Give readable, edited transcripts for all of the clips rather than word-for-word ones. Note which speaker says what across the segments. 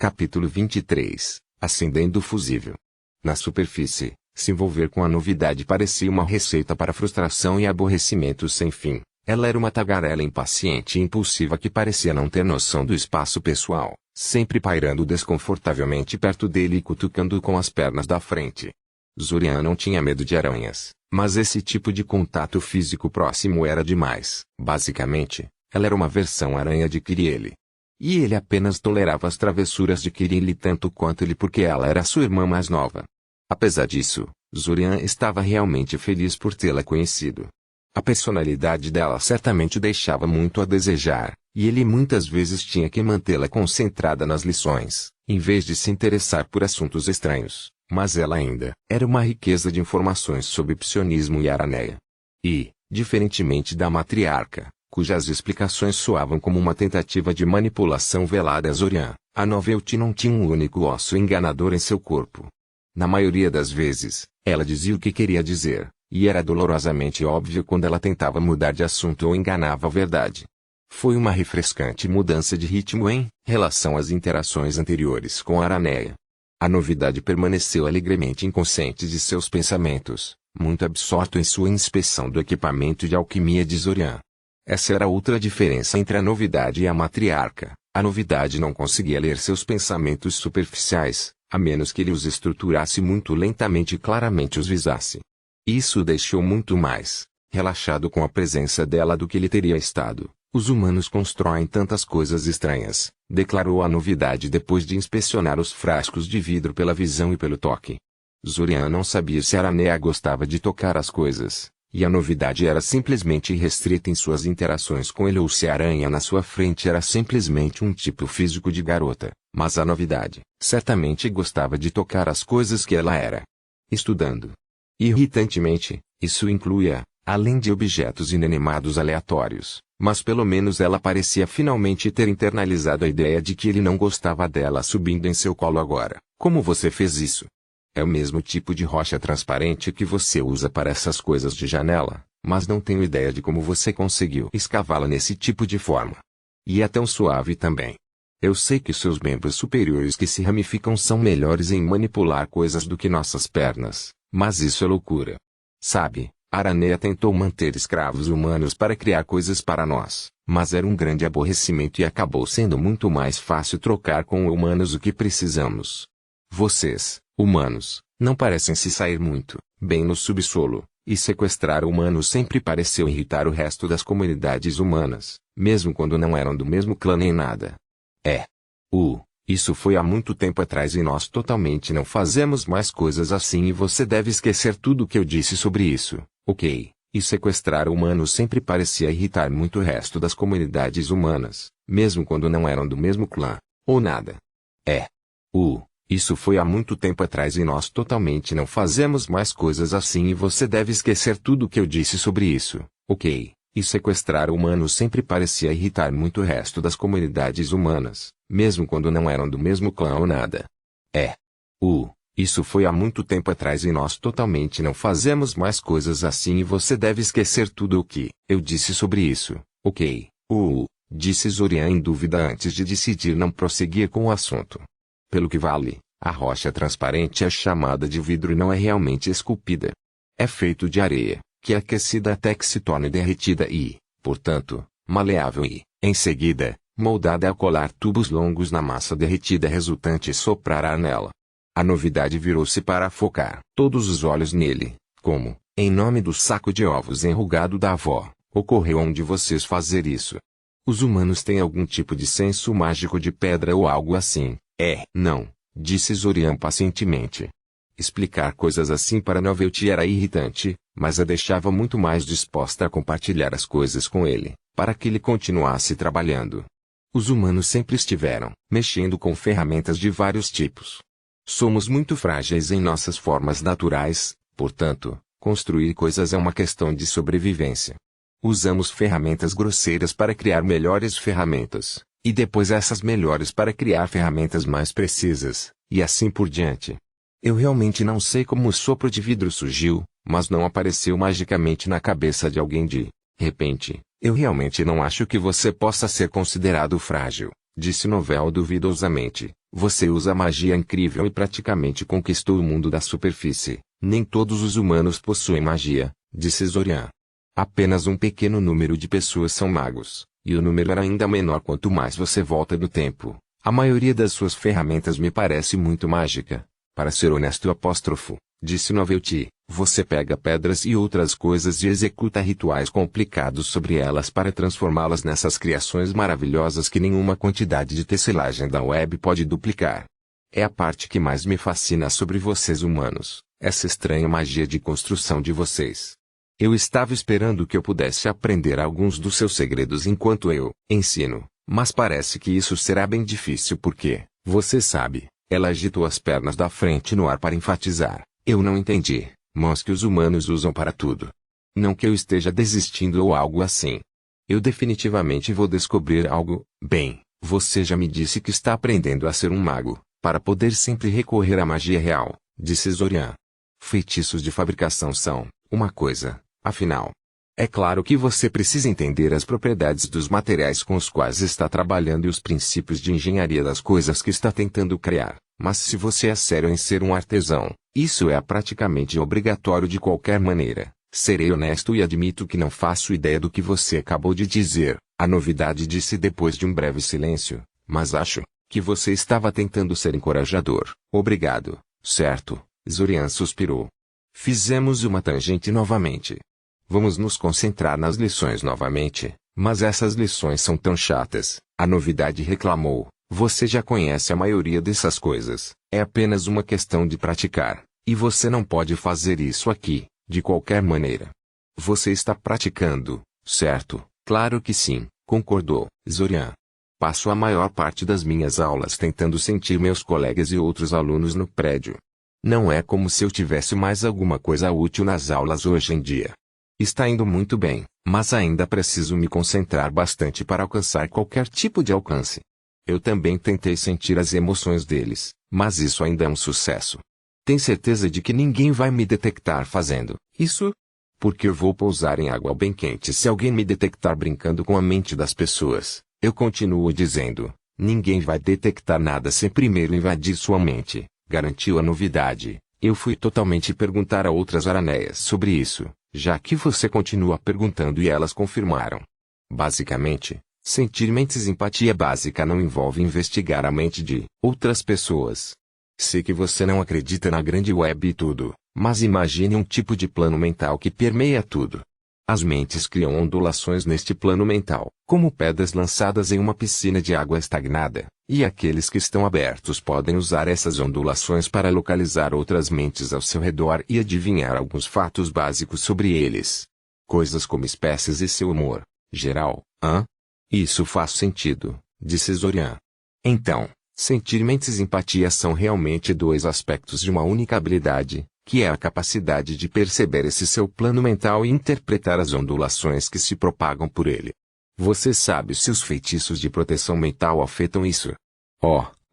Speaker 1: Capítulo 23. Acendendo o fusível. Na superfície, se envolver com a novidade parecia uma receita para frustração e aborrecimento sem fim. Ela era uma tagarela impaciente e impulsiva que parecia não ter noção do espaço pessoal, sempre pairando desconfortavelmente perto dele e cutucando-o com as pernas da frente. Zurian não tinha medo de aranhas, mas esse tipo de contato físico próximo era demais. Basicamente, ela era uma versão aranha de Kiriele. E ele apenas tolerava as travessuras de Kiriele tanto quanto ele porque ela era sua irmã mais nova. Apesar disso, Zurian estava realmente feliz por tê-la conhecido. A personalidade dela certamente deixava muito a desejar, e ele muitas vezes tinha que mantê-la concentrada nas lições, em vez de se interessar por assuntos estranhos, mas ela ainda era uma riqueza de informações sobre psionismo e araneia. E, diferentemente da matriarca, cujas explicações soavam como uma tentativa de manipulação velada a Zurian, a Novelty não tinha um único osso enganador em seu corpo. Na maioria das vezes, ela dizia o que queria dizer, e era dolorosamente óbvio quando ela tentava mudar de assunto ou enganava a verdade. Foi uma refrescante mudança de ritmo em relação às interações anteriores com Araneia. A novidade permaneceu alegremente inconsciente de seus pensamentos, muito absorto em sua inspeção do equipamento de alquimia de Zurian. Essa era outra diferença entre a novidade e a matriarca. A novidade não conseguia ler seus pensamentos superficiais, a menos que ele os estruturasse muito lentamente e claramente os visasse. Isso o deixou muito mais relaxado com a presença dela do que ele teria estado. Os humanos constroem tantas coisas estranhas, declarou a novidade depois de inspecionar os frascos de vidro pela visão e pelo toque. Zurian não sabia se Aranea gostava de tocar as coisas, e a novidade era simplesmente irrestrita em suas interações com ele ou se a aranha na sua frente era simplesmente um tipo físico de garota, mas a novidade certamente gostava de tocar as coisas que ela era. Estudando. Irritantemente, isso incluía, além de objetos inanimados aleatórios, mas pelo menos ela parecia finalmente ter internalizado a ideia de que ele não gostava dela subindo em seu colo agora. Como você fez isso? É o mesmo tipo de rocha transparente que você usa para essas coisas de janela, mas não tenho ideia de como você conseguiu escavá-la nesse tipo de forma. E é tão suave também. Eu sei que seus membros superiores que se ramificam são melhores em manipular coisas do que nossas pernas, mas isso é loucura. Sabe, Aranea tentou manter escravos humanos para criar coisas para nós, mas era um grande aborrecimento e acabou sendo muito mais fácil trocar com humanos o que precisamos. Vocês, humanos, não parecem se sair muito bem no subsolo, e sequestrar humanos sempre pareceu irritar o resto das comunidades humanas, mesmo quando não eram do mesmo clã nem nada. Isso foi há muito tempo atrás e nós totalmente não fazemos mais coisas assim e você deve esquecer tudo o que eu disse sobre isso, ok? E sequestrar humanos sempre parecia irritar muito o resto das comunidades humanas, mesmo quando não eram do mesmo clã, ou nada. Isso foi há muito tempo atrás e nós totalmente não fazemos mais coisas assim e você deve esquecer tudo o que eu disse sobre isso, ok? E sequestrar humanos sempre parecia irritar muito o resto das comunidades humanas, mesmo quando não eram do mesmo clã ou nada. Isso foi há muito tempo atrás e nós totalmente não fazemos mais coisas assim e você deve esquecer tudo o que eu disse sobre isso, ok? Disse Zurian em dúvida antes de decidir não prosseguir com o assunto. Pelo que vale, a rocha transparente é chamada de vidro e não é realmente esculpida. É feito de areia, que é aquecida até que se torne derretida e, portanto, maleável e, em seguida, moldada a colar tubos longos na massa derretida resultante e soprar ar nela. A novidade virou-se para focar todos os olhos nele, como, em nome do saco de ovos enrugado da avó, ocorreu onde vocês fazer isso. Os humanos têm algum tipo de senso mágico de pedra ou algo assim. Não, disse Zurian pacientemente. Explicar coisas assim para Novelty era irritante, mas a deixava muito mais disposta a compartilhar as coisas com ele, para que ele continuasse trabalhando. Os humanos sempre estiveram mexendo com ferramentas de vários tipos. Somos muito frágeis em nossas formas naturais, portanto, construir coisas é uma questão de sobrevivência. Usamos ferramentas grosseiras para criar melhores ferramentas, e depois essas melhores para criar ferramentas mais precisas, e assim por diante. Eu realmente não sei como o sopro de vidro surgiu, mas não apareceu magicamente na cabeça de alguém de repente. Eu realmente não acho que você possa ser considerado frágil, disse Novel duvidosamente, Você usa magia incrível e praticamente conquistou o mundo da superfície. Nem todos os humanos possuem magia, disse Zorian. Apenas um pequeno número de pessoas são magos, e o número era ainda menor quanto mais você volta no tempo. A maioria das suas ferramentas me parece muito mágica. Para ser honesto, disse Novelty, você pega pedras e outras coisas e executa rituais complicados sobre elas para transformá-las nessas criações maravilhosas que nenhuma quantidade de tecelagem da web pode duplicar. É a parte que mais me fascina sobre vocês humanos, essa estranha magia de construção de vocês. Eu estava esperando que eu pudesse aprender alguns dos seus segredos enquanto eu ensino, mas parece que isso será bem difícil porque, você sabe, ela agitou as pernas da frente no ar para enfatizar. Eu não entendi, mãos que os humanos usam para tudo. Não que eu esteja desistindo ou algo assim. Eu definitivamente vou descobrir algo. Bem, você já me disse que está aprendendo a ser um mago, para poder sempre recorrer à magia real, disse Zorian. Feitiços de fabricação são uma coisa, afinal. É claro que você precisa entender as propriedades dos materiais com os quais está trabalhando e os princípios de engenharia das coisas que está tentando criar. Mas se você é sério em ser um artesão, isso é praticamente obrigatório de qualquer maneira. Serei honesto e admito que não faço ideia do que você acabou de dizer, a novidade disse depois de um breve silêncio, mas acho que você estava tentando ser encorajador. Obrigado, certo? Zorian suspirou. Fizemos uma tangente novamente. Vamos nos concentrar nas lições novamente, mas essas lições são tão chatas, a novidade reclamou. Você já conhece a maioria dessas coisas, é apenas uma questão de praticar, e você não pode fazer isso aqui, de qualquer maneira. Você está praticando, certo? Claro que sim, concordou Zorian. Passo a maior parte das minhas aulas tentando sentir meus colegas e outros alunos no prédio. Não é como se eu tivesse mais alguma coisa útil nas aulas hoje em dia. Está indo muito bem, mas ainda preciso me concentrar bastante para alcançar qualquer tipo de alcance. Eu também tentei sentir as emoções deles, mas isso ainda é um sucesso. Tem certeza de que ninguém vai me detectar fazendo isso? Porque eu vou pousar em água bem quente se alguém me detectar brincando com a mente das pessoas. Eu continuo dizendo, ninguém vai detectar nada sem primeiro invadir sua mente, garantiu a novidade. Eu fui totalmente perguntar a outras araneias sobre isso, já que você continua perguntando e elas confirmaram. Basicamente, sentir mentes empatia básica não envolve investigar a mente de outras pessoas. Sei que você não acredita na grande web e tudo, mas imagine um tipo de plano mental que permeia tudo. As mentes criam ondulações neste plano mental, como pedras lançadas em uma piscina de água estagnada, e aqueles que estão abertos podem usar essas ondulações para localizar outras mentes ao seu redor e adivinhar alguns fatos básicos sobre eles. Coisas como espécies e seu humor geral. Isso faz sentido, disse Zorian. Então, sentir mentes e empatia são realmente dois aspectos de uma única habilidade, que é a capacidade de perceber esse seu plano mental e interpretar as ondulações que se propagam por ele. Você sabe se os feitiços de proteção mental afetam isso?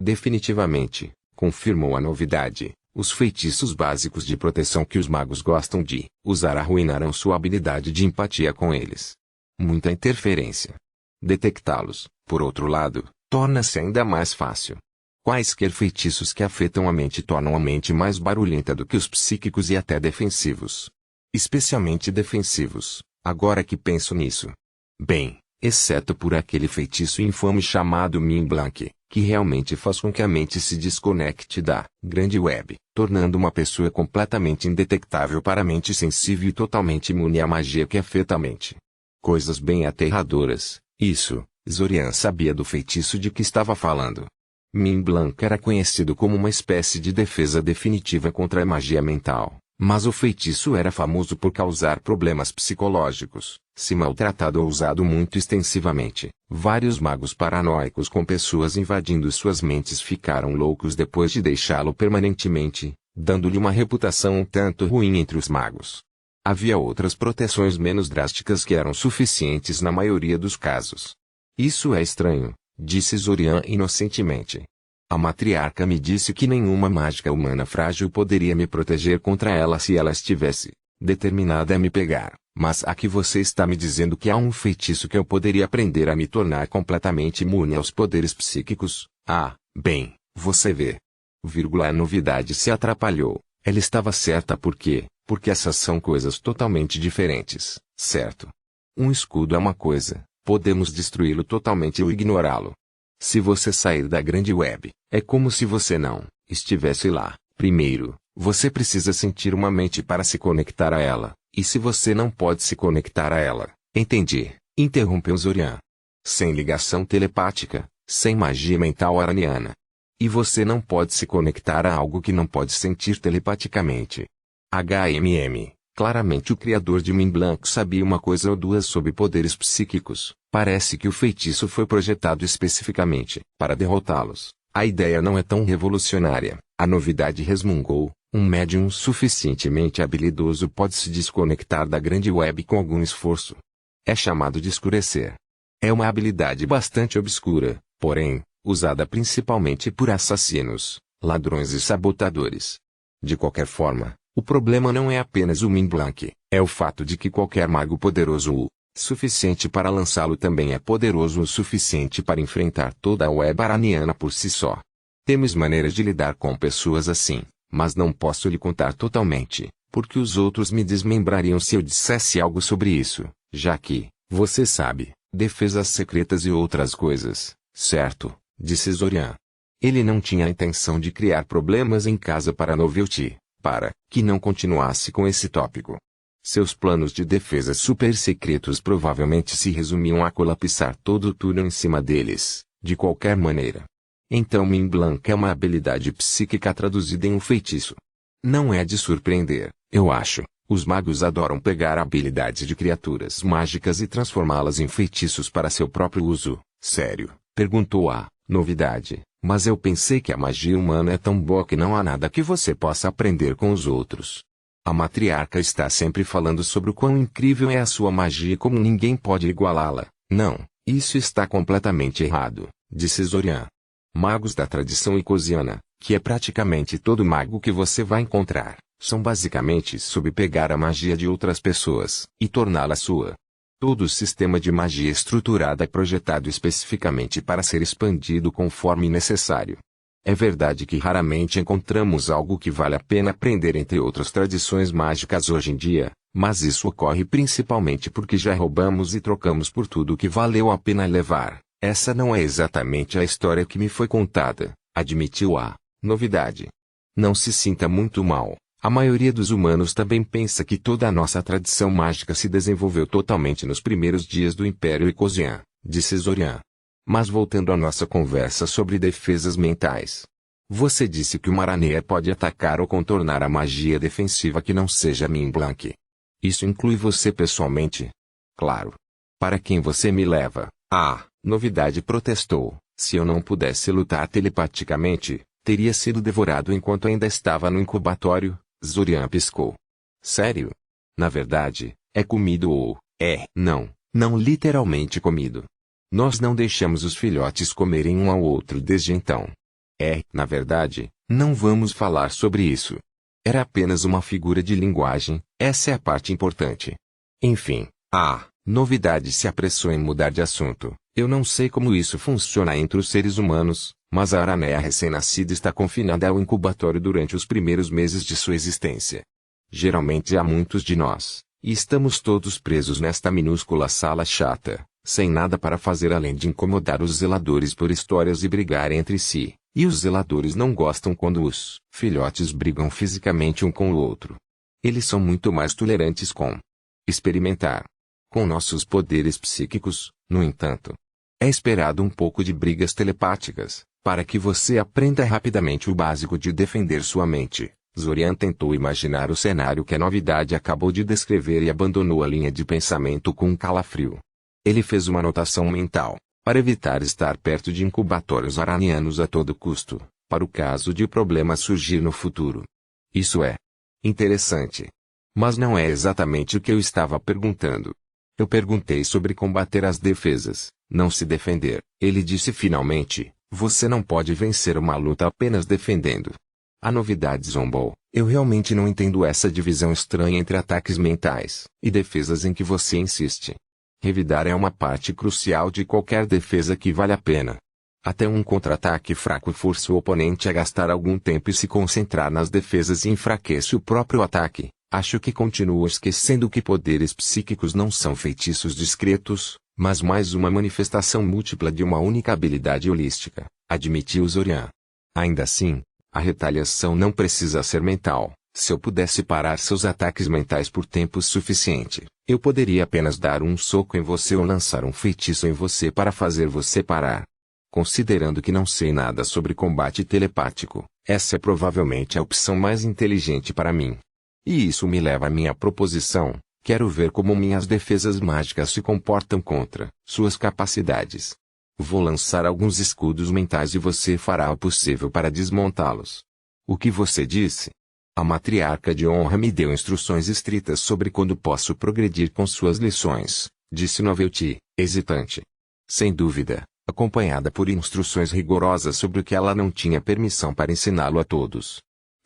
Speaker 1: Definitivamente, confirmou a novidade. Os feitiços básicos de proteção que os magos gostam de usar arruinarão sua habilidade de empatia com eles. Muita interferência. Detectá-los, por outro lado, torna-se ainda mais fácil. Quaisquer feitiços que afetam a mente tornam a mente mais barulhenta do que os psíquicos e até defensivos. Especialmente defensivos, agora que penso nisso. Bem, exceto por aquele feitiço infame chamado Mim Blanc, que realmente faz com que a mente se desconecte da grande web, tornando uma pessoa completamente indetectável para a mente sensível e totalmente imune à magia que afeta a mente. Coisas bem aterradoras, isso, Zorian sabia do feitiço de que estava falando. Mim Blanc era conhecido como uma espécie de defesa definitiva contra a magia mental, mas o feitiço era famoso por causar problemas psicológicos, se maltratado ou usado muito extensivamente. Vários magos paranoicos com pessoas invadindo suas mentes ficaram loucos depois de deixá-lo permanentemente, dando-lhe uma reputação um tanto ruim entre os magos. Havia outras proteções menos drásticas que eram suficientes na maioria dos casos. Isso é estranho, disse Zorian inocentemente. A matriarca me disse que nenhuma mágica humana frágil poderia me proteger contra ela se ela estivesse determinada a me pegar, mas aqui você está me dizendo que há um feitiço que eu poderia aprender a me tornar completamente imune aos poderes psíquicos. Bem, Você vê. A novidade se atrapalhou. Ela estava certa porque essas são coisas totalmente diferentes, certo? Um escudo é uma coisa, podemos destruí-lo totalmente ou ignorá-lo. Se você sair da grande web, é como se você não estivesse lá. Primeiro, você precisa sentir uma mente para se conectar a ela, e se você não pode se conectar a ela, entendi, interrompeu Zorian. Sem ligação telepática, sem magia mental araniana. E você não pode se conectar a algo que não pode sentir telepaticamente. Claramente o criador de Mont Blanc sabia uma coisa ou duas sobre poderes psíquicos. Parece que o feitiço foi projetado especificamente para derrotá-los. A ideia não é tão revolucionária. A novidade resmungou. Um médium suficientemente habilidoso pode se desconectar da grande web com algum esforço. É chamado de escurecer. É uma habilidade bastante obscura, porém, usada principalmente por assassinos, ladrões e sabotadores. De qualquer forma, o problema não é apenas o Mont Blanc, é o fato de que qualquer mago poderoso o suficiente para lançá-lo também é poderoso o suficiente para enfrentar toda a web araniana por si só. Temos maneiras de lidar com pessoas assim, mas não posso lhe contar totalmente, porque os outros me desmembrariam se eu dissesse algo sobre isso, já que, você sabe, defesas secretas e outras coisas, certo? Disse Zorian. Ele não tinha a intenção de criar problemas em casa para Novelty, para que não continuasse com esse tópico. Seus planos de defesa super secretos provavelmente se resumiam a colapsar todo o túnel em cima deles, de qualquer maneira. Então Mont Blanc é uma habilidade psíquica traduzida em um feitiço. Não é de surpreender, eu acho. Os magos adoram pegar habilidades de criaturas mágicas e transformá-las em feitiços para seu próprio uso. Sério? Perguntou a novidade. Mas eu pensei que a magia humana é tão boa que não há nada que você possa aprender com os outros. A matriarca está sempre falando sobre o quão incrível é a sua magia e como ninguém pode igualá-la. Não, isso está completamente errado, disse Zorian. Magos da tradição icosiana, que é praticamente todo mago que você vai encontrar, são basicamente sobre pegar a magia de outras pessoas e torná-la sua. Todo o sistema de magia estruturada é projetado especificamente para ser expandido conforme necessário. É verdade que raramente encontramos algo que vale a pena aprender entre outras tradições mágicas hoje em dia, mas isso ocorre principalmente porque já roubamos e trocamos por tudo que valeu a pena levar. Essa não é exatamente a história que me foi contada, admitiu a novidade. Não se sinta muito mal. A maioria dos humanos também pensa que toda a nossa tradição mágica se desenvolveu totalmente nos primeiros dias do Império Icosian, disse Zorian. Mas voltando à nossa conversa sobre defesas mentais. Você disse que uma aranha pode atacar ou contornar a magia defensiva que não seja Mont Blanc. Isso inclui você pessoalmente? Claro. Para quem você me leva? Ah, novidade protestou. Se eu não pudesse lutar telepaticamente, teria sido devorado enquanto ainda estava no incubatório. Zorian piscou. Sério? Na verdade, é comido ou, não literalmente comido. Nós não deixamos os filhotes comerem um ao outro desde então. Na verdade, não vamos falar sobre isso. Era apenas uma figura de linguagem, essa é a parte importante. Enfim, a novidade se apressou em mudar de assunto. Eu não sei como isso funciona entre os seres humanos, mas a aranha recém-nascida está confinada ao incubatório durante os primeiros meses de sua existência. Geralmente há muitos de nós, e estamos todos presos nesta minúscula sala chata, sem nada para fazer além de incomodar os zeladores por histórias e brigar entre si, e os zeladores não gostam quando os filhotes brigam fisicamente um com o outro. Eles são muito mais tolerantes com experimentar. Com nossos poderes psíquicos, no entanto, é esperado um pouco de brigas telepáticas, para que você aprenda rapidamente o básico de defender sua mente. Zorian tentou imaginar o cenário que a novidade acabou de descrever e abandonou a linha de pensamento com um calafrio. Ele fez uma anotação mental, para evitar estar perto de incubatórios aranianos a todo custo, para o caso de problema surgir no futuro. Isso é interessante. Mas não é exatamente o que eu estava perguntando. Eu perguntei sobre combater as defesas, não se defender. Ele disse finalmente, você não pode vencer uma luta apenas defendendo. A novidade zombou. Eu realmente não entendo essa divisão estranha entre ataques mentais e defesas em que você insiste. Revidar é uma parte crucial de qualquer defesa que vale a pena. Até um contra-ataque fraco força o oponente a gastar algum tempo e se concentrar nas defesas e enfraquece o próprio ataque. Acho que continuo esquecendo que poderes psíquicos não são feitiços discretos, mas mais uma manifestação múltipla de uma única habilidade holística, admitiu Zorian. Ainda assim, a retaliação não precisa ser mental. Se eu pudesse parar seus ataques mentais por tempo suficiente, eu poderia apenas dar um soco em você ou lançar um feitiço em você para fazer você parar. Considerando que não sei nada sobre combate telepático, essa é provavelmente a opção mais inteligente para mim. E isso me leva à minha proposição. Quero ver como minhas defesas mágicas se comportam contra suas capacidades. Vou lançar alguns escudos mentais e você fará o possível para desmontá-los. O que você disse? A matriarca de honra me deu instruções estritas sobre quando posso progredir com suas lições, disse Novelty, hesitante. Sem dúvida, acompanhada por instruções rigorosas sobre o que ela não tinha permissão para ensiná-lo a todos.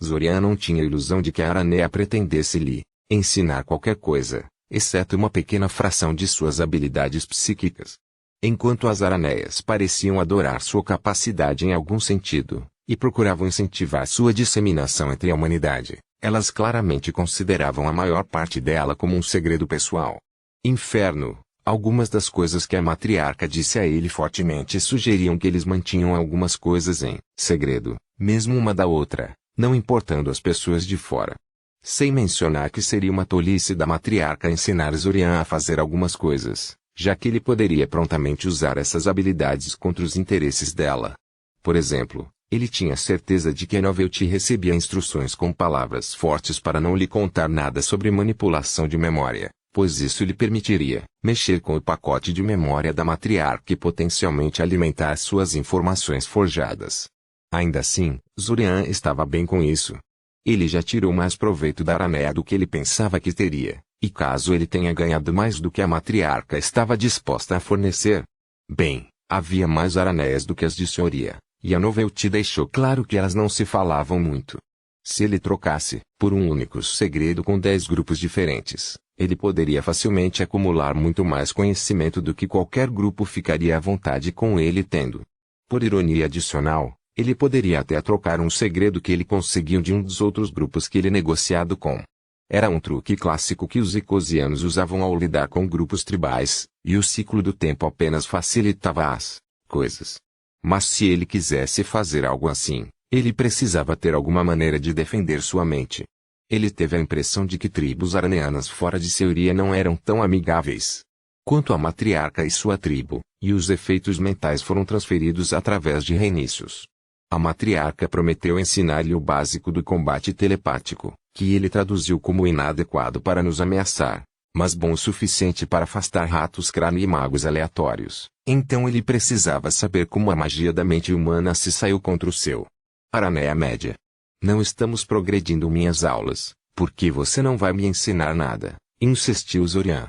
Speaker 1: Zorian não tinha ilusão de que a Aranea pretendesse lhe ensinar qualquer coisa, exceto uma pequena fração de suas habilidades psíquicas. Enquanto as Araneias pareciam adorar sua capacidade em algum sentido, e procuravam incentivar sua disseminação entre a humanidade, elas claramente consideravam a maior parte dela como um segredo pessoal. Inferno, algumas das coisas que a matriarca disse a ele fortemente sugeriam que eles mantinham algumas coisas em segredo, mesmo uma da outra, não importando as pessoas de fora. Sem mencionar que seria uma tolice da matriarca ensinar Zorian a fazer algumas coisas, já que ele poderia prontamente usar essas habilidades contra os interesses dela. Por exemplo, ele tinha certeza de que a Novelty recebia instruções com palavras fortes para não lhe contar nada sobre manipulação de memória, pois isso lhe permitiria mexer com o pacote de memória da matriarca e potencialmente alimentar suas informações forjadas. Ainda assim, Zorian estava bem com isso. Ele já tirou mais proveito da Aranea do que ele pensava que teria, e caso ele tenha ganhado mais do que a matriarca estava disposta a fornecer. Bem, havia mais Araneias do que as de Soria, e a Novelty deixou claro que elas não se falavam muito. Se ele trocasse, por um único segredo com 10 grupos diferentes, ele poderia facilmente acumular muito mais conhecimento do que qualquer grupo ficaria à vontade com ele tendo. Por ironia adicional, ele poderia até trocar um segredo que ele conseguiu de um dos outros grupos que ele negociado com. Era um truque clássico que os ecosianos usavam ao lidar com grupos tribais, e o ciclo do tempo apenas facilitava as coisas. Mas se ele quisesse fazer algo assim, ele precisava ter alguma maneira de defender sua mente. Ele teve a impressão de que tribos araneanas fora de Seuria não eram tão amigáveis quanto a matriarca e sua tribo, e os efeitos mentais foram transferidos através de reinícios. A matriarca prometeu ensinar-lhe o básico do combate telepático, que ele traduziu como inadequado para nos ameaçar, mas bom o suficiente para afastar ratos crânio e magos aleatórios. Então ele precisava saber como a magia da mente humana se saiu contra o seu. Aranea Média. Não estamos progredindo minhas aulas, porque você não vai me ensinar nada, insistiu Zorian.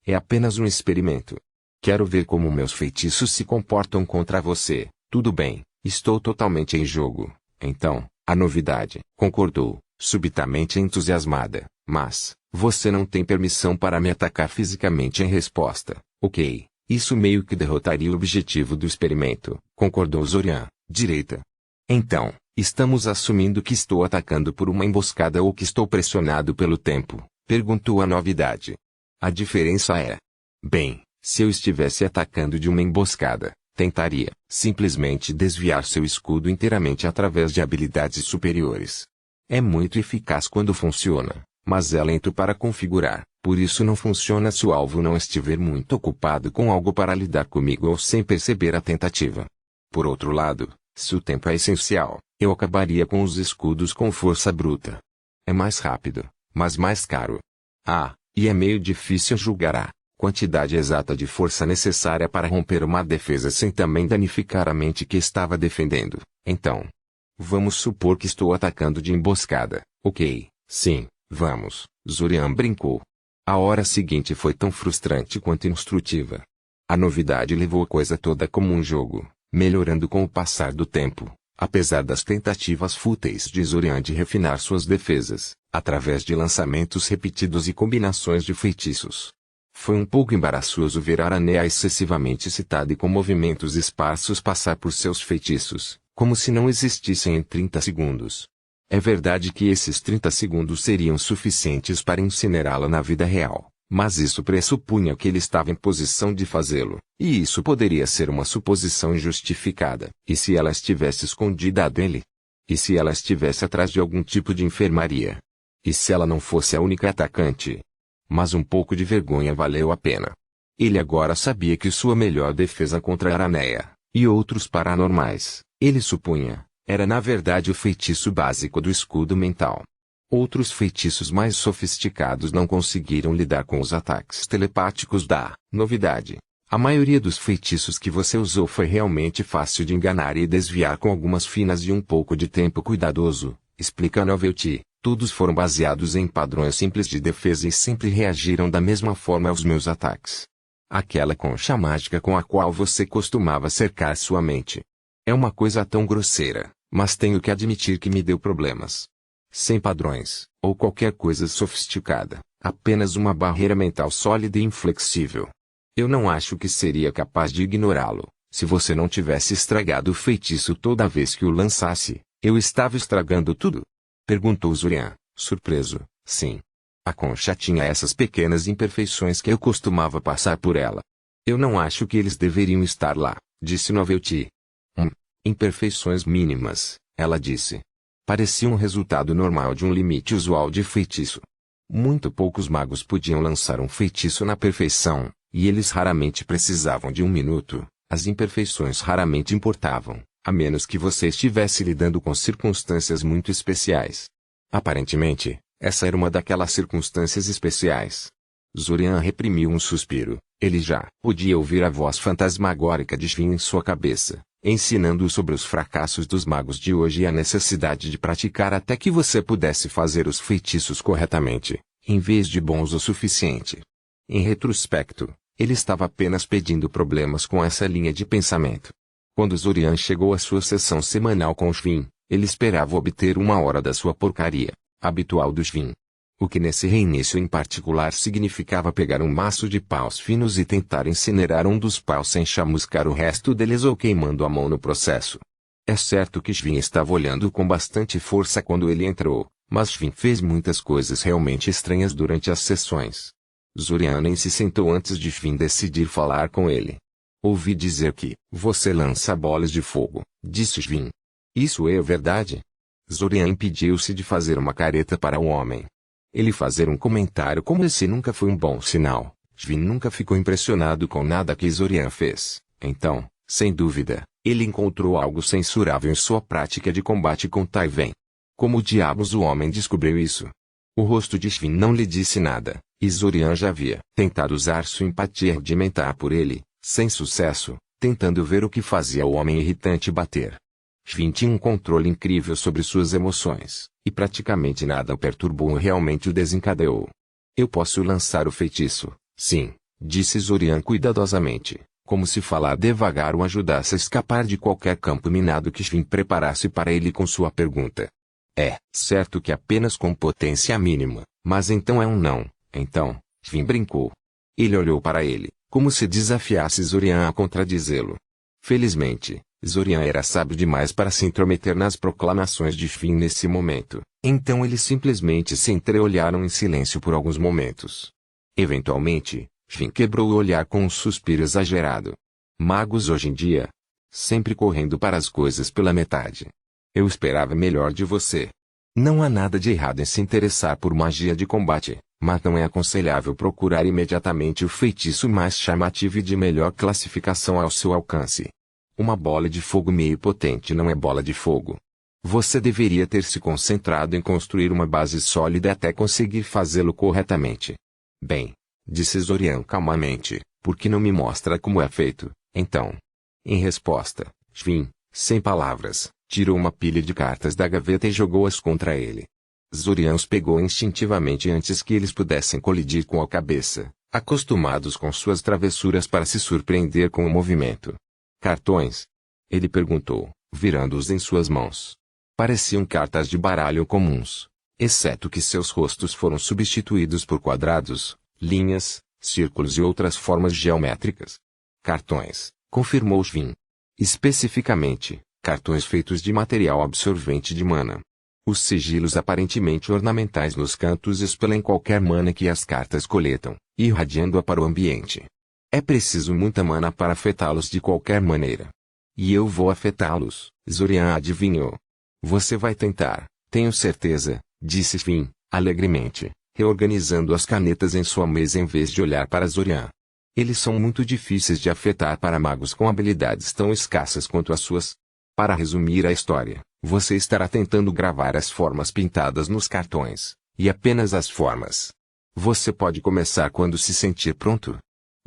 Speaker 1: É apenas um experimento. Quero ver como meus feitiços se comportam contra você. Tudo bem, estou totalmente em jogo. Então, a novidade, concordou, subitamente entusiasmada, mas, você não tem permissão para me atacar fisicamente em resposta, ok? Isso meio que derrotaria o objetivo do experimento, concordou Zorian, direita. Então, estamos assumindo que estou atacando por uma emboscada ou que estou pressionado pelo tempo, perguntou a novidade. A diferença é... Bem, se eu estivesse atacando de uma emboscada, tentaria, simplesmente desviar seu escudo inteiramente através de habilidades superiores. É muito eficaz quando funciona, mas é lento para configurar, por isso não funciona se o alvo não estiver muito ocupado com algo para lidar comigo ou sem perceber a tentativa. Por outro lado, se o tempo é essencial, eu acabaria com os escudos com força bruta. É mais rápido, mas mais caro. E é meio difícil julgar a quantidade exata de força necessária para romper uma defesa sem também danificar a mente que estava defendendo. Então, vamos supor que estou atacando de emboscada, ok? Sim, vamos, Zorian brincou. A hora seguinte foi tão frustrante quanto instrutiva. A novidade levou a coisa toda como um jogo, melhorando com o passar do tempo, apesar das tentativas fúteis de Zorian de refinar suas defesas, através de lançamentos repetidos e combinações de feitiços. Foi um pouco embaraçoso ver Aranea excessivamente excitada e com movimentos esparsos passar por seus feitiços, como se não existissem em 30 segundos. É verdade que esses 30 segundos seriam suficientes para incinerá-la na vida real, mas isso pressupunha que ele estava em posição de fazê-lo, e isso poderia ser uma suposição injustificada. E se ela estivesse escondida dele? E se ela estivesse atrás de algum tipo de enfermaria? E se ela não fosse a única atacante? Mas um pouco de vergonha valeu a pena. Ele agora sabia que sua melhor defesa contra Aranea, e outros paranormais, ele supunha, era na verdade o feitiço básico do escudo mental. Outros feitiços mais sofisticados não conseguiram lidar com os ataques telepáticos da novidade. A maioria dos feitiços que você usou foi realmente fácil de enganar e desviar com algumas finas e um pouco de tempo cuidadoso, explica Novelty. Todos foram baseados em padrões simples de defesa e sempre reagiram da mesma forma aos meus ataques. Aquela concha mágica com a qual você costumava cercar sua mente. É uma coisa tão grosseira, mas tenho que admitir que me deu problemas. Sem padrões, ou qualquer coisa sofisticada, apenas uma barreira mental sólida e inflexível. Eu não acho que seria capaz de ignorá-lo, se você não tivesse estragado o feitiço toda vez que o lançasse. Eu estava estragando tudo? Perguntou Zurian, surpreso. Sim. A concha tinha essas pequenas imperfeições que eu costumava passar por ela. Eu não acho que eles deveriam estar lá, disse Novelty. Imperfeições mínimas, ela disse. Parecia um resultado normal de um limite usual de feitiço. Muito poucos magos podiam lançar um feitiço na perfeição, e eles raramente precisavam de 1 minuto. As imperfeições raramente importavam, a menos que você estivesse lidando com circunstâncias muito especiais. Aparentemente, essa era uma daquelas circunstâncias especiais. Zurian reprimiu um suspiro. Ele já podia ouvir a voz fantasmagórica de Shin em sua cabeça, ensinando-o sobre os fracassos dos magos de hoje e a necessidade de praticar até que você pudesse fazer os feitiços corretamente, em vez de bons o suficiente. Em retrospecto, ele estava apenas pedindo problemas com essa linha de pensamento. Quando Zurian chegou à sua sessão semanal com Shin, ele esperava obter 1 hora da sua porcaria, habitual do Shin. O que nesse reinício em particular significava pegar um maço de paus finos e tentar incinerar um dos paus sem chamuscar o resto deles ou queimando a mão no processo. É certo que Shin estava olhando com bastante força quando ele entrou, mas Shin fez muitas coisas realmente estranhas durante as sessões. Zurian nem se sentou antes de Shin decidir falar com ele. Ouvi dizer que você lança bolas de fogo, disse Shin. Isso é verdade? Zurian impediu-se de fazer uma careta para o homem. Ele fazer um comentário como esse nunca foi um bom sinal. Shin nunca ficou impressionado com nada que Zurian fez. Então, sem dúvida, ele encontrou algo censurável em sua prática de combate com Taiven. Como diabos o homem descobriu isso? O rosto de Shin não lhe disse nada, e Zurian já havia tentado usar sua empatia rudimentar por ele, sem sucesso, tentando ver o que fazia o homem irritante bater. Shin tinha um controle incrível sobre suas emoções, e praticamente nada o perturbou ou realmente o desencadeou. Eu posso lançar o feitiço, sim, disse Zurian cuidadosamente, como se falar devagar o ajudasse a escapar de qualquer campo minado que Shin preparasse para ele com sua pergunta. É certo que apenas com potência mínima, mas então é um não, então, Shin brincou. Ele olhou para ele, como se desafiasse Zurian a contradizê-lo. Felizmente, Zurian era sábio demais para se intrometer nas proclamações de Shin nesse momento, então eles simplesmente se entreolharam em silêncio por alguns momentos. Eventualmente, Shin quebrou o olhar com um suspiro exagerado. Magos hoje em dia, sempre correndo para as coisas pela metade. Eu esperava melhor de você. Não há nada de errado em se interessar por magia de combate, mas não é aconselhável procurar imediatamente o feitiço mais chamativo e de melhor classificação ao seu alcance. Uma bola de fogo meio potente não é bola de fogo. Você deveria ter se concentrado em construir uma base sólida até conseguir fazê-lo corretamente. Bem, disse Zurian calmamente, por que não me mostra como é feito, então? Em resposta, Shin, sem palavras, tirou uma pilha de cartas da gaveta e jogou-as contra ele. Zurian os pegou instintivamente antes que eles pudessem colidir com a cabeça, acostumados com suas travessuras para se surpreender com o movimento. Cartões? Ele perguntou, virando-os em suas mãos. Pareciam cartas de baralho comuns, exceto que seus rostos foram substituídos por quadrados, linhas, círculos e outras formas geométricas. Cartões, confirmou Shvin. Especificamente, cartões feitos de material absorvente de mana. Os sigilos aparentemente ornamentais nos cantos expelem qualquer mana que as cartas coletam, irradiando-a para o ambiente. É preciso muita mana para afetá-los de qualquer maneira. E eu vou afetá-los, Zorian adivinhou. Você vai tentar, tenho certeza, disse Shvin, alegremente, reorganizando as canetas em sua mesa em vez de olhar para Zorian. Eles são muito difíceis de afetar para magos com habilidades tão escassas quanto as suas. Para resumir a história, você estará tentando gravar as formas pintadas nos cartões, e apenas as formas. Você pode começar quando se sentir pronto.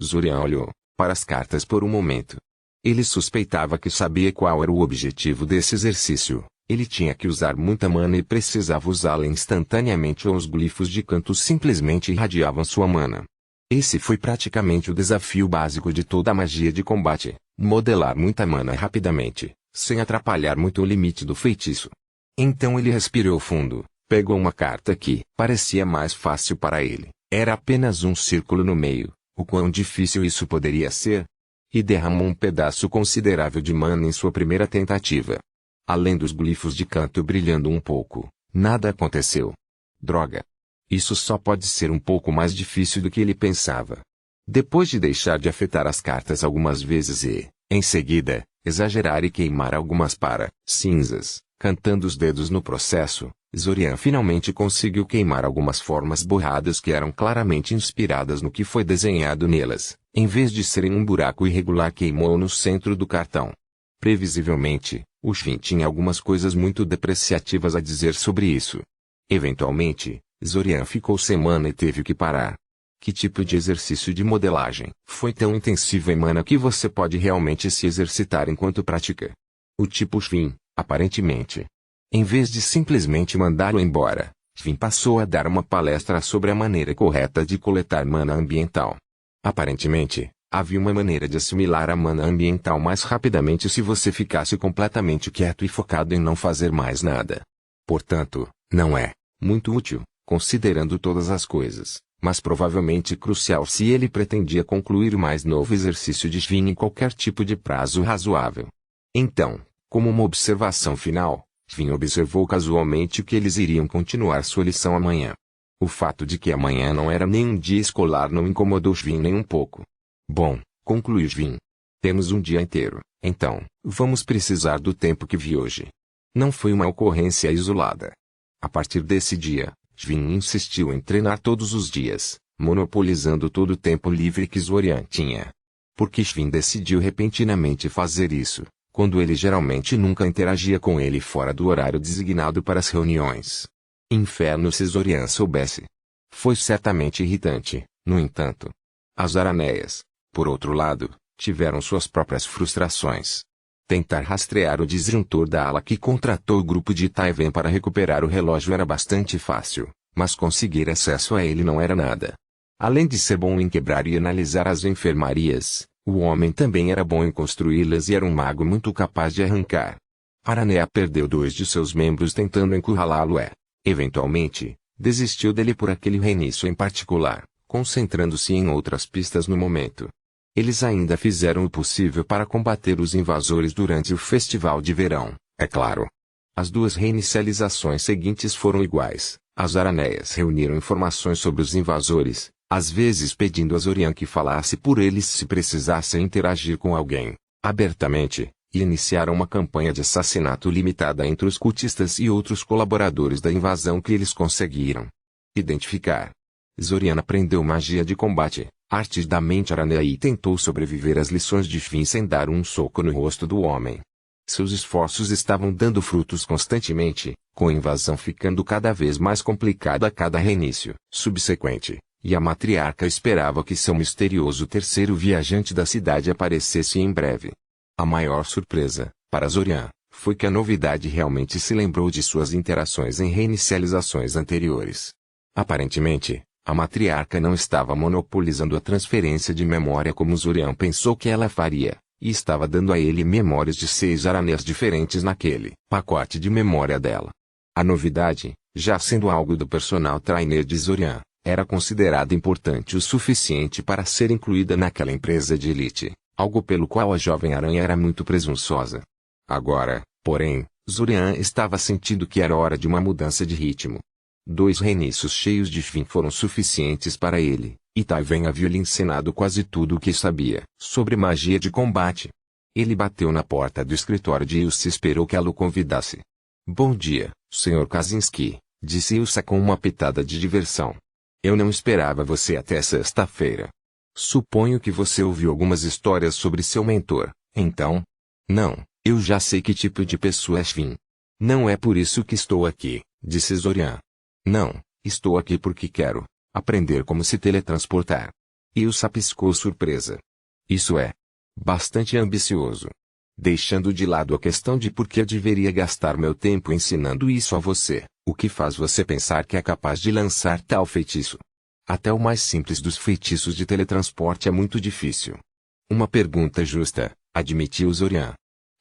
Speaker 1: Zorian olhou para as cartas por um momento. Ele suspeitava que sabia qual era o objetivo desse exercício. Ele tinha que usar muita mana e precisava usá-la instantaneamente ou os glifos de canto simplesmente irradiavam sua mana. Esse foi praticamente o desafio básico de toda a magia de combate, modelar muita mana rapidamente, sem atrapalhar muito o limite do feitiço. Então ele respirou fundo, pegou uma carta que parecia mais fácil para ele, era apenas um círculo no meio, o quão difícil isso poderia ser? E derramou um pedaço considerável de mana em sua primeira tentativa. Além dos glifos de canto brilhando um pouco, nada aconteceu. Droga! Isso só pode ser um pouco mais difícil do que ele pensava. Depois de deixar de afetar as cartas algumas vezes e, em seguida, exagerar e queimar algumas para cinzas, cantando os dedos no processo, Zorian finalmente conseguiu queimar algumas formas borradas que eram claramente inspiradas no que foi desenhado nelas, em vez de serem um buraco irregular queimou no centro do cartão. Previsivelmente, o Shvin tinha algumas coisas muito depreciativas a dizer sobre isso. Eventualmente, Zorian ficou sem mana e teve que parar. Que tipo de exercício de modelagem foi tão intensivo em mana que você pode realmente se exercitar enquanto pratica? O tipo Shvin, aparentemente. Em vez de simplesmente mandá-lo embora, Shvin passou a dar uma palestra sobre a maneira correta de coletar mana ambiental. Aparentemente, havia uma maneira de assimilar a mana ambiental mais rapidamente se você ficasse completamente quieto e focado em não fazer mais nada. Portanto, não é muito útil, considerando todas as coisas, mas provavelmente crucial se ele pretendia concluir o mais novo exercício de Shvin em qualquer tipo de prazo razoável. Então, como uma observação final, Shvin observou casualmente que eles iriam continuar sua lição amanhã. O fato de que amanhã não era nenhum dia escolar não incomodou Shvin nem um pouco. Bom, concluiu Shvin. Temos um dia inteiro, então, vamos precisar do tempo que vi hoje. Não foi uma ocorrência isolada. A partir desse dia, Shvin insistiu em treinar todos os dias, monopolizando todo o tempo livre que Zorian tinha. Porque Shvin decidiu repentinamente fazer isso, quando ele geralmente nunca interagia com ele fora do horário designado para as reuniões. Inferno se Zorian soubesse. Foi certamente irritante, no entanto. As araneias, por outro lado, tiveram suas próprias frustrações. Tentar rastrear o disjuntor da ala que contratou o grupo de Taiwan para recuperar o relógio era bastante fácil, mas conseguir acesso a ele não era nada. Além de ser bom em quebrar e analisar as enfermarias, o homem também era bom em construí-las e era um mago muito capaz de arrancar. Aranea perdeu 2 de seus membros tentando encurralá-lo eventualmente, desistiu dele por aquele reinício em particular, concentrando-se em outras pistas no momento. Eles ainda fizeram o possível para combater os invasores durante o festival de verão, é claro. As 2 reinicializações seguintes foram iguais. As araneias reuniram informações sobre os invasores, às vezes pedindo a Zorian que falasse por eles se precisasse interagir com alguém, abertamente, e iniciaram uma campanha de assassinato limitada entre os cultistas e outros colaboradores da invasão que eles conseguiram identificar. Zorian aprendeu magia de combate, artes da mente aranha e tentou sobreviver às lições de Shvin sem dar um soco no rosto do homem. Seus esforços estavam dando frutos constantemente, com a invasão ficando cada vez mais complicada a cada reinício subsequente, e a matriarca esperava que seu misterioso terceiro viajante da cidade aparecesse em breve. A maior surpresa, para Zorian, foi que a novidade realmente se lembrou de suas interações em reinicializações anteriores. Aparentemente, a matriarca não estava monopolizando a transferência de memória como Zorian pensou que ela faria, e estava dando a ele memórias de 6 aranhas diferentes naquele pacote de memória dela. A novidade, já sendo algo do personal trainer de Zorian, Era considerada importante o suficiente para ser incluída naquela empresa de elite, algo pelo qual a jovem aranha era muito presunçosa. Agora, porém, Zorian estava sentindo que era hora de uma mudança de ritmo. 2 reiniços cheios de fim foram suficientes para ele, e Taiven havia lhe ensinado quase tudo o que sabia sobre magia de combate. Ele bateu na porta do escritório de Ilsa e esperou que ela o convidasse. Bom dia, Sr. Kaczynski, disse Ilsa com uma pitada de diversão. Eu não esperava você até sexta-feira. Suponho que você ouviu algumas histórias sobre seu mentor, então? Não, eu já sei que tipo de pessoa és Finn. Não é por isso que estou aqui, disse Zorian. Não, estou aqui porque quero aprender como se teletransportar. Ilsa piscou surpresa. Isso é bastante ambicioso. Deixando de lado a questão de por que eu deveria gastar meu tempo ensinando isso a você, o que faz você pensar que é capaz de lançar tal feitiço? Até o mais simples dos feitiços de teletransporte é muito difícil. Uma pergunta justa, admitiu Zorian.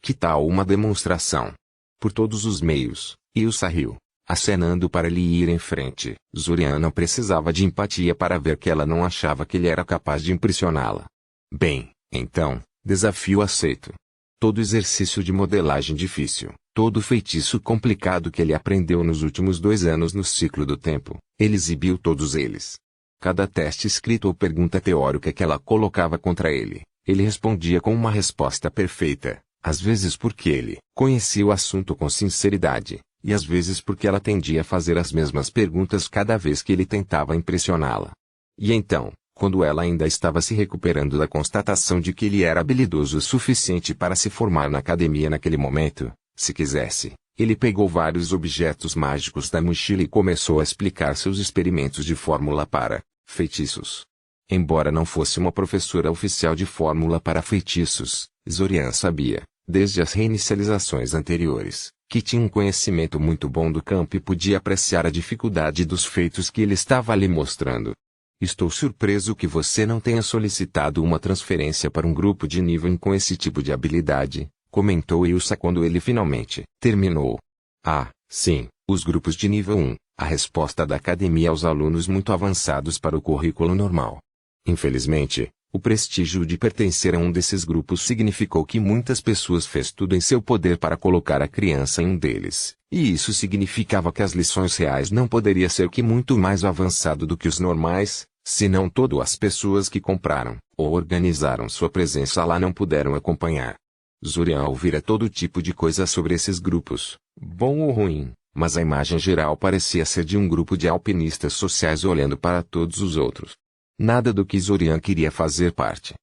Speaker 1: Que tal uma demonstração? Por todos os meios, Ilsa riu, acenando para lhe ir em frente. Zorian não precisava de empatia para ver que ela não achava que ele era capaz de impressioná-la. Bem, então, desafio aceito. Todo exercício de modelagem difícil, todo feitiço complicado que ele aprendeu nos últimos 2 anos no ciclo do tempo, ele exibiu todos eles. Cada teste escrito ou pergunta teórica que ela colocava contra ele respondia com uma resposta perfeita, às vezes porque ele conhecia o assunto com sinceridade, e às vezes porque ela tendia a fazer as mesmas perguntas cada vez que ele tentava impressioná-la. E então, quando ela ainda estava se recuperando da constatação de que ele era habilidoso o suficiente para se formar na academia naquele momento, se quisesse, ele pegou vários objetos mágicos da mochila e começou a explicar seus experimentos de fórmula para feitiços. Embora não fosse uma professora oficial de fórmula para feitiços, Zorian sabia, desde as reinicializações anteriores, que tinha um conhecimento muito bom do campo e podia apreciar a dificuldade dos feitos que ele estava lhe mostrando. Estou surpreso que você não tenha solicitado uma transferência para um grupo de nível 1 com esse tipo de habilidade, comentou Ilsa quando ele finalmente terminou. Ah, sim, os grupos de nível 1, a resposta da academia aos alunos muito avançados para o currículo normal. Infelizmente, o prestígio de pertencer a um desses grupos significou que muitas pessoas fez tudo em seu poder para colocar a criança em um deles, e isso significava que as lições reais não poderia ser que muito mais avançado do que os normais, senão todas as pessoas que compraram ou organizaram sua presença lá não puderam acompanhar. Zorian ouvira todo tipo de coisa sobre esses grupos, bom ou ruim, mas a imagem geral parecia ser de um grupo de alpinistas sociais olhando para todos os outros. Nada do que Zorian queria fazer parte.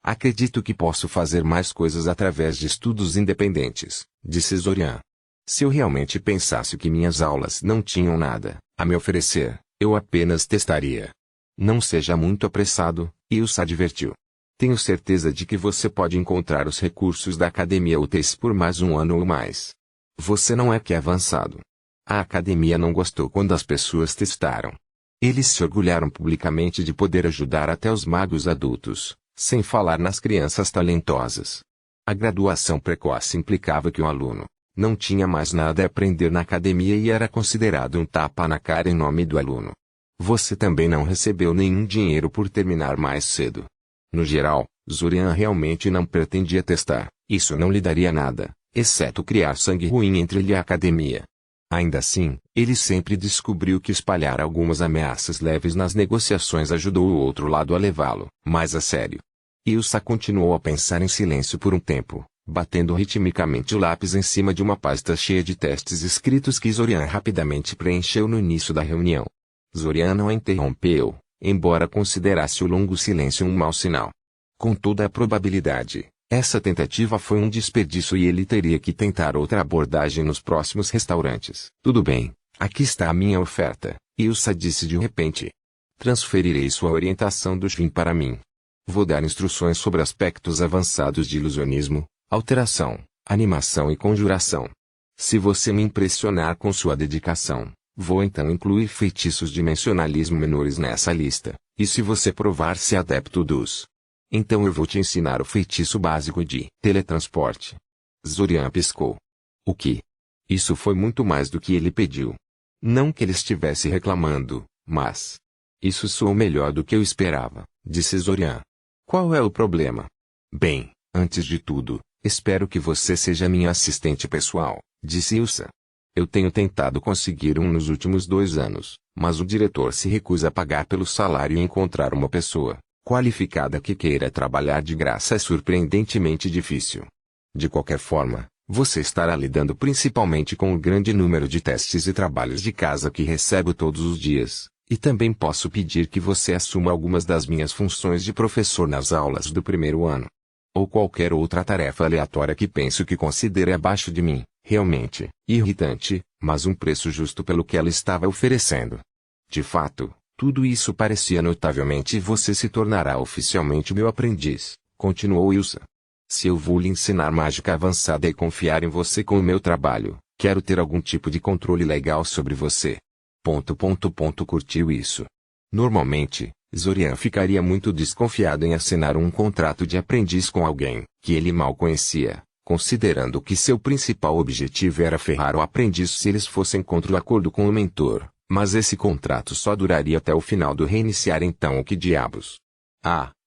Speaker 1: Acredito que posso fazer mais coisas através de estudos independentes, disse Zorian. Se eu realmente pensasse que minhas aulas não tinham nada a me oferecer, eu apenas testaria. Não seja muito apressado, Ilsa advertiu. Tenho certeza de que você pode encontrar os recursos da academia úteis por mais 1 ano ou mais. Você não é que é avançado. A academia não gostou quando as pessoas testaram. Eles se orgulharam publicamente de poder ajudar até os magos adultos, sem falar nas crianças talentosas. A graduação precoce implicava que o aluno não tinha mais nada a aprender na academia e era considerado um tapa na cara em nome do aluno. Você também não recebeu nenhum dinheiro por terminar mais cedo. No geral, Zorian realmente não pretendia testar, isso não lhe daria nada, exceto criar sangue ruim entre ele e a academia. Ainda assim, ele sempre descobriu que espalhar algumas ameaças leves nas negociações ajudou o outro lado a levá-lo mais a sério. Ilsa continuou a pensar em silêncio por um tempo, batendo ritmicamente o lápis em cima de uma pasta cheia de testes escritos que Zorian rapidamente preencheu no início da reunião. Zorian não a interrompeu, embora considerasse o longo silêncio um mau sinal. Com toda a probabilidade, essa tentativa foi um desperdício e ele teria que tentar outra abordagem nos próximos restaurantes. Tudo bem, aqui está a minha oferta, Ilsa disse de repente. Transferirei sua orientação do Shin para mim. Vou dar instruções sobre aspectos avançados de ilusionismo, alteração, animação e conjuração. Se você me impressionar com sua dedicação, vou então incluir feitiços dimensionalismo menores nessa lista, e se você provar-se adepto dos... Então eu vou te ensinar o feitiço básico de teletransporte. Zorian piscou. O que? Isso foi muito mais do que ele pediu. Não que ele estivesse reclamando, mas... Isso soou melhor do que eu esperava, disse Zorian. Qual é o problema? Bem, antes de tudo, espero que você seja minha assistente pessoal, disse Ilsa. Eu tenho tentado conseguir um nos últimos 2 anos, mas o diretor se recusa a pagar pelo salário e encontrar uma pessoa qualificada que queira trabalhar de graça é surpreendentemente difícil. De qualquer forma, você estará lidando principalmente com o grande número de testes e trabalhos de casa que recebo todos os dias, e também posso pedir que você assuma algumas das minhas funções de professor nas aulas do primeiro ano. Ou qualquer outra tarefa aleatória que penso que considere abaixo de mim, realmente irritante, mas um preço justo pelo que ela estava oferecendo. De fato, tudo isso parecia notavelmente e você se tornará oficialmente meu aprendiz, continuou Ilsa. Se eu vou lhe ensinar mágica avançada e confiar em você com o meu trabalho, quero ter algum tipo de controle legal sobre você. Curtiu isso. Normalmente, Zorian ficaria muito desconfiado em assinar um contrato de aprendiz com alguém que ele mal conhecia, considerando que seu principal objetivo era ferrar o aprendiz se eles fossem contra o acordo com o mentor, mas esse contrato só duraria até o final do reiniciar então o que diabos.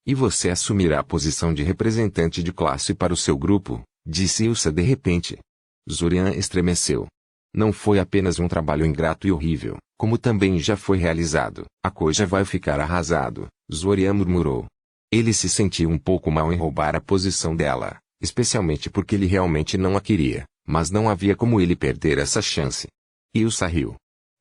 Speaker 1: E você assumirá a posição de representante de classe para o seu grupo, disse Ilsa de repente. Zorian estremeceu. Não foi apenas um trabalho ingrato e horrível, como também já foi realizado. A coisa vai ficar arrasado, Zorian murmurou. Ele se sentiu um pouco mal em roubar a posição dela, especialmente porque ele realmente não a queria, mas não havia como ele perder essa chance. Ilsa riu.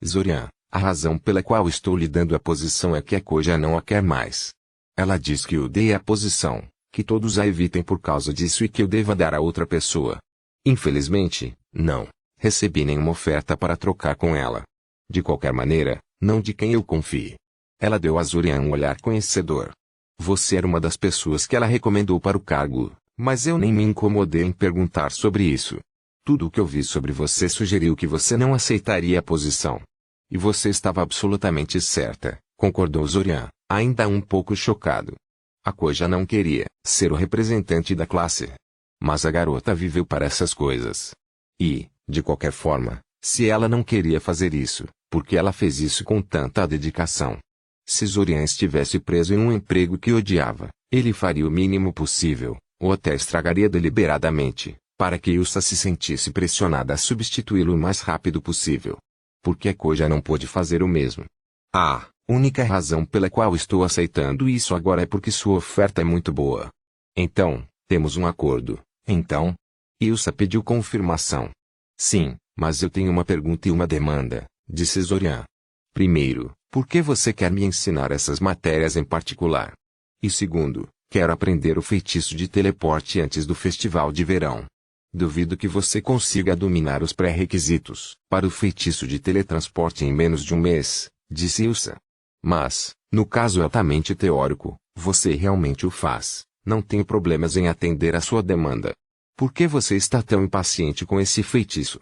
Speaker 1: Zorian, a razão pela qual estou lhe dando a posição é que a coisa não a quer mais. Ela diz que odeia a posição, que todos a evitem por causa disso e que eu deva dar a outra pessoa. Infelizmente, não recebi nenhuma oferta para trocar com ela. De qualquer maneira, não de quem eu confie. Ela deu a Zorian um olhar conhecedor. Você era uma das pessoas que ela recomendou para o cargo, mas eu nem me incomodei em perguntar sobre isso. Tudo o que eu vi sobre você sugeriu que você não aceitaria a posição. E você estava absolutamente certa, concordou Zorian, ainda um pouco chocado. A Koja não queria ser o representante da classe. Mas a garota viveu para essas coisas. E, de qualquer forma, se ela não queria fazer isso, por que ela fez isso com tanta dedicação? Se Zorian estivesse preso em um emprego que odiava, ele faria o mínimo possível, ou até estragaria deliberadamente, para que Ilsa se sentisse pressionada a substituí-lo o mais rápido possível. Por que a Koja não pôde fazer o mesmo? A única razão pela qual estou aceitando isso agora é porque sua oferta é muito boa. Então, temos um acordo, então? Ilsa pediu confirmação. Sim, mas eu tenho uma pergunta e uma demanda, disse Zorian. Primeiro, por que você quer me ensinar essas matérias em particular? E segundo, quero aprender o feitiço de teleporte antes do festival de verão. Duvido que você consiga dominar os pré-requisitos para o feitiço de teletransporte em menos de um mês, disse Ilsa. Mas, no caso altamente teórico, você realmente o faz. Não tenho problemas em atender a sua demanda. Por que você está tão impaciente com esse feitiço?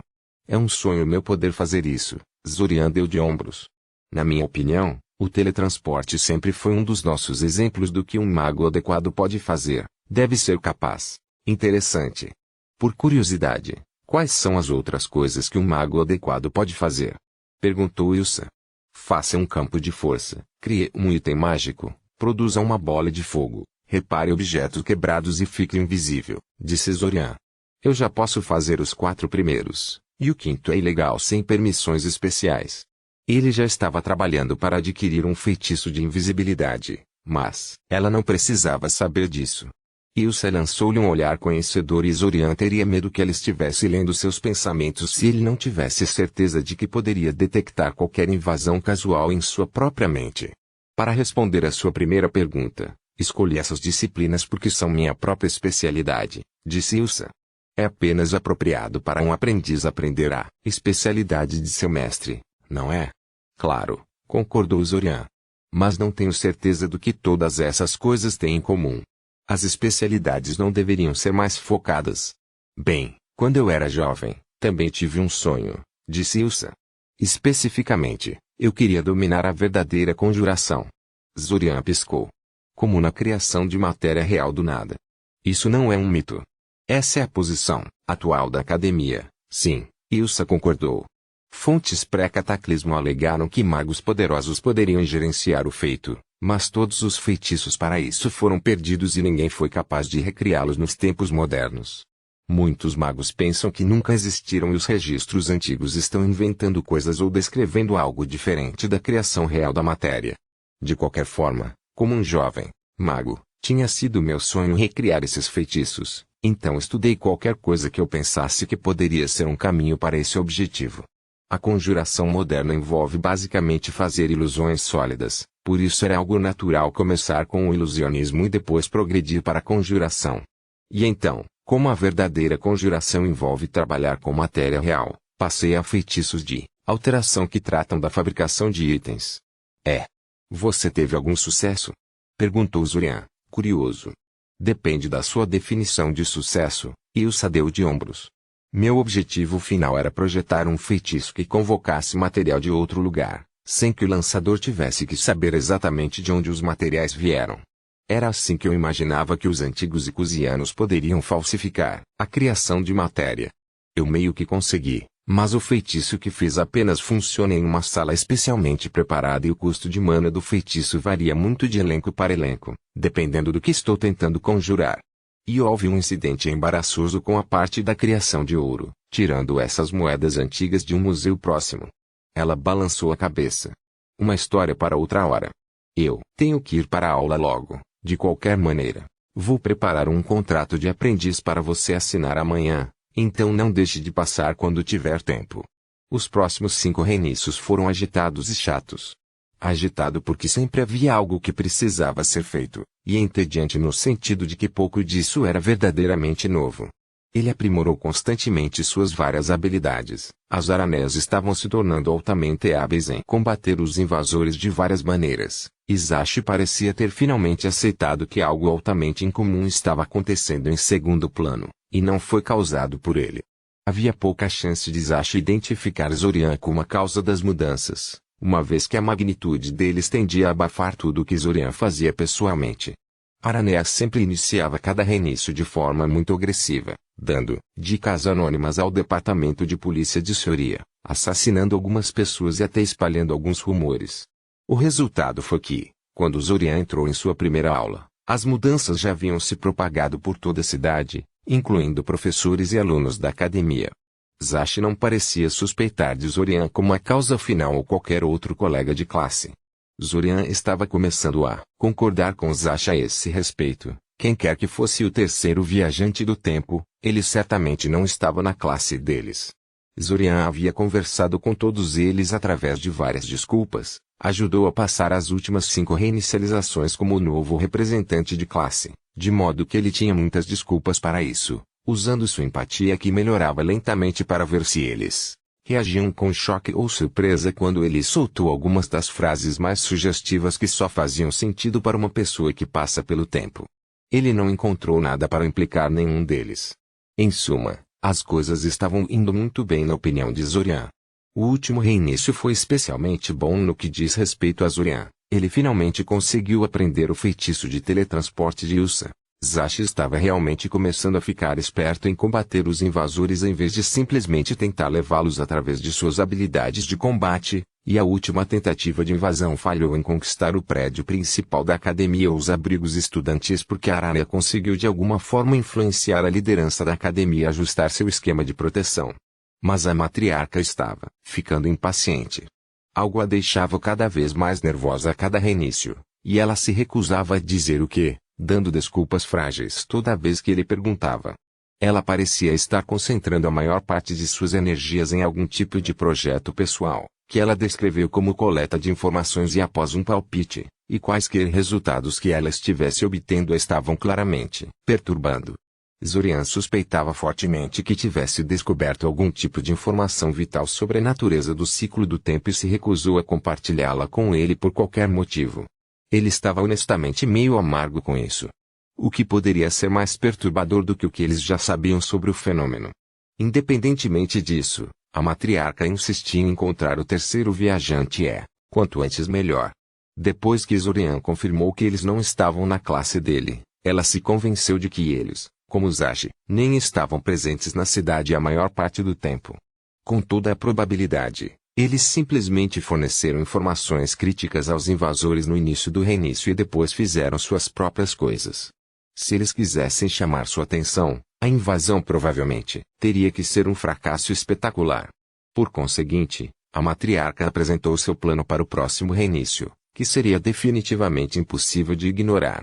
Speaker 1: É um sonho meu poder fazer isso, Zorian deu de ombros. Na minha opinião, o teletransporte sempre foi um dos nossos exemplos do que um mago adequado pode fazer, deve ser capaz. Interessante. Por curiosidade, quais são as outras coisas que um mago adequado pode fazer? Perguntou Ilsa. Faça um campo de força, crie um item mágico, produza uma bola de fogo, repare objetos quebrados e fique invisível, disse Zorian. Eu já posso fazer os 4 primeiros, e o quinto é ilegal sem permissões especiais. Ele já estava trabalhando para adquirir um feitiço de invisibilidade, mas ela não precisava saber disso. Ilsa lançou-lhe um olhar conhecedor e Zorian teria medo que ela estivesse lendo seus pensamentos se ele não tivesse certeza de que poderia detectar qualquer invasão casual em sua própria mente. Para responder à sua primeira pergunta, escolhi essas disciplinas porque são minha própria especialidade, disse Ilsa. É apenas apropriado para um aprendiz aprender a especialidade de seu mestre, não é? Claro, concordou Zorian. Mas não tenho certeza do que todas essas coisas têm em comum. As especialidades não deveriam ser mais focadas. Bem, quando eu era jovem, também tive um sonho, disse Ilsa. Especificamente, eu queria dominar a verdadeira conjuração. Zorian piscou. Como na criação de matéria real do nada. Isso não é um mito. Essa é a posição atual da academia, sim, Ilsa concordou. Fontes pré-cataclismo alegaram que magos poderosos poderiam gerenciar o feito, mas todos os feitiços para isso foram perdidos e ninguém foi capaz de recriá-los nos tempos modernos. Muitos magos pensam que nunca existiram e os registros antigos estão inventando coisas ou descrevendo algo diferente da criação real da matéria. De qualquer forma, como um jovem mago, tinha sido meu sonho recriar esses feitiços, então estudei qualquer coisa que eu pensasse que poderia ser um caminho para esse objetivo. A conjuração moderna envolve basicamente fazer ilusões sólidas, por isso era algo natural começar com o ilusionismo e depois progredir para a conjuração. E então, como a verdadeira conjuração envolve trabalhar com matéria real, passei a feitiços de alteração que tratam da fabricação de itens. Você teve algum sucesso? Perguntou Zurian, curioso. Depende da sua definição de sucesso, Ilsa deu de ombros. Meu objetivo final era projetar um feitiço que convocasse material de outro lugar, sem que o lançador tivesse que saber exatamente de onde os materiais vieram. Era assim que eu imaginava que os antigos icusianos poderiam falsificar a criação de matéria. Eu meio que consegui, mas o feitiço que fiz apenas funciona em uma sala especialmente preparada e o custo de mana do feitiço varia muito de elenco para elenco, dependendo do que estou tentando conjurar. E houve um incidente embaraçoso com a parte da criação de ouro, tirando essas moedas antigas de um museu próximo. Ela balançou a cabeça. Uma história para outra hora. Eu tenho que ir para a aula logo, de qualquer maneira. Vou preparar um contrato de aprendiz para você assinar amanhã, então não deixe de passar quando tiver tempo. Os próximos 5 reinícios foram agitados e chatos. Agitado porque sempre havia algo que precisava ser feito, e entediante no sentido de que pouco disso era verdadeiramente novo. Ele aprimorou constantemente suas várias habilidades. As aranés estavam se tornando altamente hábeis em combater os invasores de várias maneiras. Isashi parecia ter finalmente aceitado que algo altamente incomum estava acontecendo em segundo plano, e não foi causado por ele. Havia pouca chance de Isashi identificar Zorian como a causa das mudanças, uma vez que a magnitude deles tendia a abafar tudo o que Zorian fazia pessoalmente. Aranea sempre iniciava cada reinício de forma muito agressiva, dando dicas anônimas ao departamento de polícia de Soria, assassinando algumas pessoas e até espalhando alguns rumores. O resultado foi que, quando Zorian entrou em sua primeira aula, as mudanças já haviam se propagado por toda a cidade, incluindo professores e alunos da academia. Zashi não parecia suspeitar de Zorian como a causa final ou qualquer outro colega de classe. Zorian estava começando a concordar com Zashi a esse respeito. Quem quer que fosse o terceiro viajante do tempo, ele certamente não estava na classe deles. Zorian havia conversado com todos eles através de várias desculpas, ajudou a passar as últimas 5 reinicializações como o novo representante de classe, de modo que ele tinha muitas desculpas para isso, usando sua empatia que melhorava lentamente para ver se eles reagiam com choque ou surpresa quando ele soltou algumas das frases mais sugestivas que só faziam sentido para uma pessoa que passa pelo tempo. Ele não encontrou nada para implicar nenhum deles. Em suma, as coisas estavam indo muito bem na opinião de Zorian. O último reinício foi especialmente bom no que diz respeito a Zorian. Ele finalmente conseguiu aprender o feitiço de teletransporte de Ilsa. Zashi estava realmente começando a ficar esperto em combater os invasores em vez de simplesmente tentar levá-los através de suas habilidades de combate, e a última tentativa de invasão falhou em conquistar o prédio principal da academia ou os abrigos estudantis porque a Arara conseguiu de alguma forma influenciar a liderança da academia a ajustar seu esquema de proteção. Mas a matriarca estava ficando impaciente. Algo a deixava cada vez mais nervosa a cada reinício, e ela se recusava a dizer o que, dando desculpas frágeis toda vez que ele perguntava. Ela parecia estar concentrando a maior parte de suas energias em algum tipo de projeto pessoal, que ela descreveu como coleta de informações e após um palpite, e quaisquer resultados que ela estivesse obtendo a estavam claramente perturbando. Zorian suspeitava fortemente que tivesse descoberto algum tipo de informação vital sobre a natureza do ciclo do tempo e se recusou a compartilhá-la com ele por qualquer motivo. Ele estava honestamente meio amargo com isso. O que poderia ser mais perturbador do que o que eles já sabiam sobre o fenômeno? Independentemente disso, a matriarca insistia em encontrar o terceiro viajante quanto antes melhor. Depois que Zorian confirmou que eles não estavam na classe dele, ela se convenceu de que eles, como Zashi, nem estavam presentes na cidade a maior parte do tempo. Com toda a probabilidade, eles simplesmente forneceram informações críticas aos invasores no início do reinício e depois fizeram suas próprias coisas. Se eles quisessem chamar sua atenção, a invasão provavelmente teria que ser um fracasso espetacular. Por conseguinte, a matriarca apresentou seu plano para o próximo reinício, que seria definitivamente impossível de ignorar.